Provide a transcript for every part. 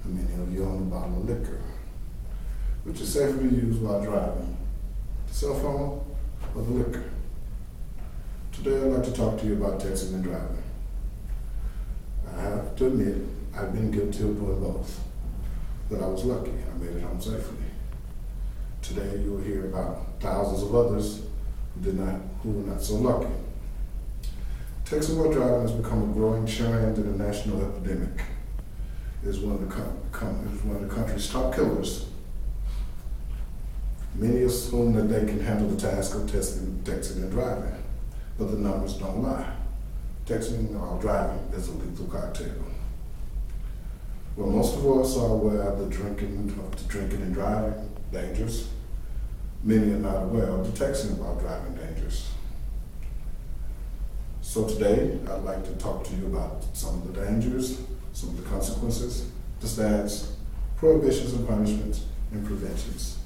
and many of you own a bottle of liquor, which is safe to be used while driving, the cell phone or the liquor. Today I'd like to talk to you about texting and driving. I have to admit, I've been guilty of doing both, but I was lucky. I made it home safely. Today you will hear about thousands of others who were not so lucky. Texting while driving has become a growing trend and a national epidemic. It is one of the country's top killers. Many assume that they can handle the task of texting and driving, but the numbers don't lie. Texting while driving is a lethal cocktail. Well, most of us are aware of the drinking and driving dangers. Many are not aware of the texting while driving dangers. So today, I'd like to talk to you about some of the dangers, some of the consequences, the stats, prohibitions and punishments, and preventions.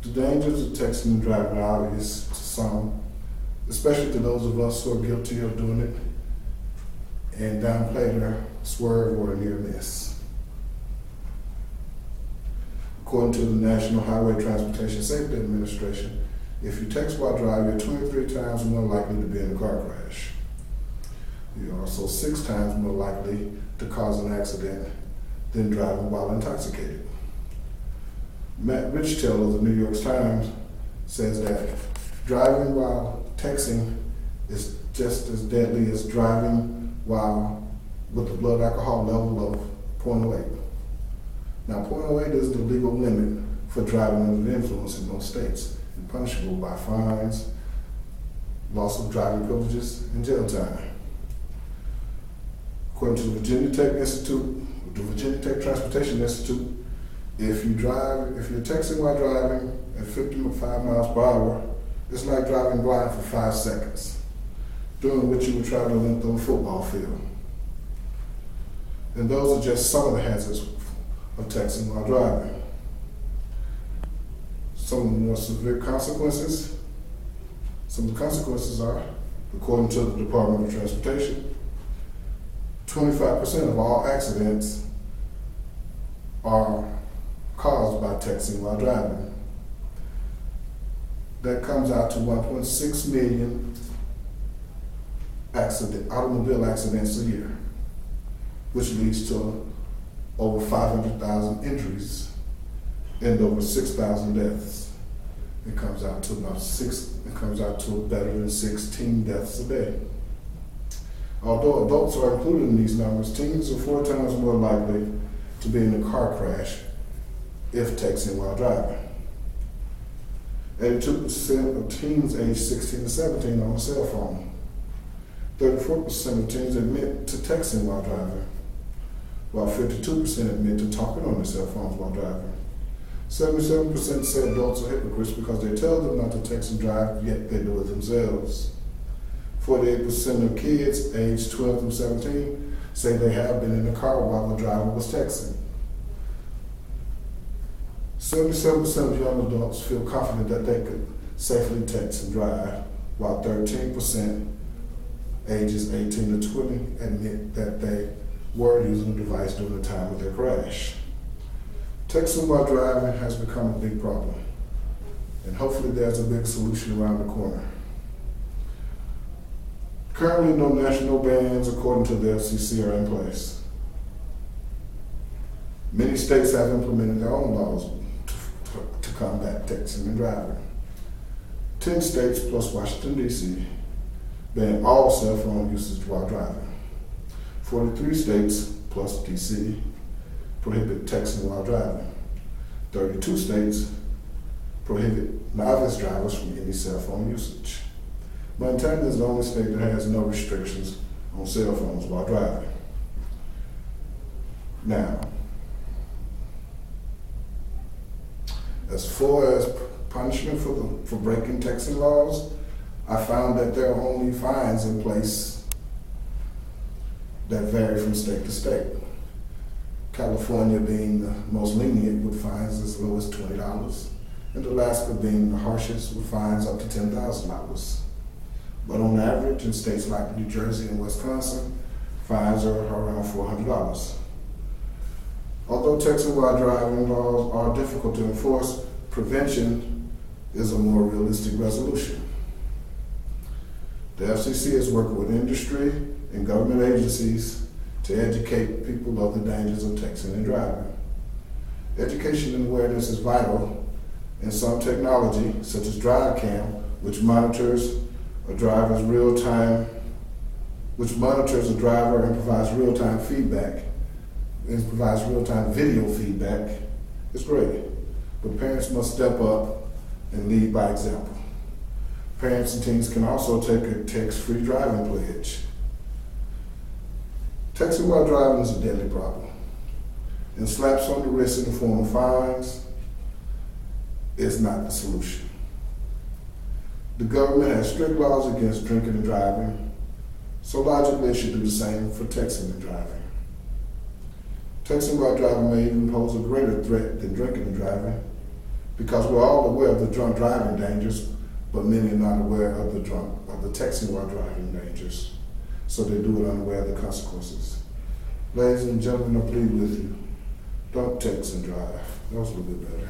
The dangers of texting and driving are obvious to some, especially to those of us who are guilty of doing it and downplay their swerve or a near miss. According to the National Highway Transportation Safety Administration, if you text while driving, you're 23 times more likely to be in a car crash. You're also 6 times more likely to cause an accident than driving while intoxicated. Matt Richtel of the New York Times says that driving while texting is just as deadly as driving while with the blood alcohol level of 0.08. Now, 0.08 is the legal limit for driving under the influence in most states, and punishable by fines, loss of driving privileges, and jail time. According to the Virginia Tech Transportation Institute, if you're texting while driving at 55 miles per hour, it's like driving blind for 5 seconds, during which you would travel the length of a football field. And those are just some of the hazards of texting while driving. Some of the more severe consequences. Some of the consequences are, according to the Department of Transportation, 25% of all accidents are caused by texting while driving. That comes out to 1.6 million automobile accidents a year, which leads to over 500,000 injuries and over 6,000 deaths. It comes out to better than 16 deaths a day. Although adults are included in these numbers, teens are 4 times more likely to be in a car crash if texting while driving. 82% of teens aged 16 to 17 on a cell phone. 34% of teens admit to texting while driving, while 52% admit to talking on their cell phones while driving. 77% say adults are hypocrites because they tell them not to text and drive, yet they do it themselves. 48% of kids aged 12 through 17 say they have been in the car while the driver was texting. 77% of young adults feel confident that they could safely text and drive, while 13% ages 18 to 20 admit that they were using the device during the time of their crash. Texting while driving has become a big problem, and hopefully there's a big solution around the corner. Currently, no national bans according to the FCC are in place. Many states have implemented their own laws to combat texting and driving. 10 states plus Washington, D.C. ban all cell phone usage while driving. 43 states plus D.C. prohibit texting while driving. 32 states prohibit novice drivers from any cell phone usage. Montana is the only state that has no restrictions on cell phones while driving. Now, as far as punishment for breaking texting laws, I found that there are only fines in place that vary from state to state. California being the most lenient with fines as low as $20, and Alaska being the harshest with fines up to $10,000. But on average, in states like New Jersey and Wisconsin, Fines are around $400. Although texting while driving laws are difficult to enforce, prevention is a more realistic resolution. The FCC is working with industry and government agencies to educate people of the dangers of texting and driving. Education and awareness is vital, and some technology, such as DriveCam, which monitors a driver and provides real-time feedback, and provides real-time video feedback, is great. But parents must step up and lead by example. Parents and teens can also take a text-free driving pledge. Texting while driving is a deadly problem, and slaps on the wrist in the form of fines is not the solution. The government has strict laws against drinking and driving, so logically it should do the same for texting and driving. Texting while driving may even pose a greater threat than drinking and driving, because we're all aware of the drunk driving dangers, but many are not aware of the texting while driving dangers, so they do it unaware of the consequences. Ladies and gentlemen, I plead with you, don't text and drive. That was a little bit better.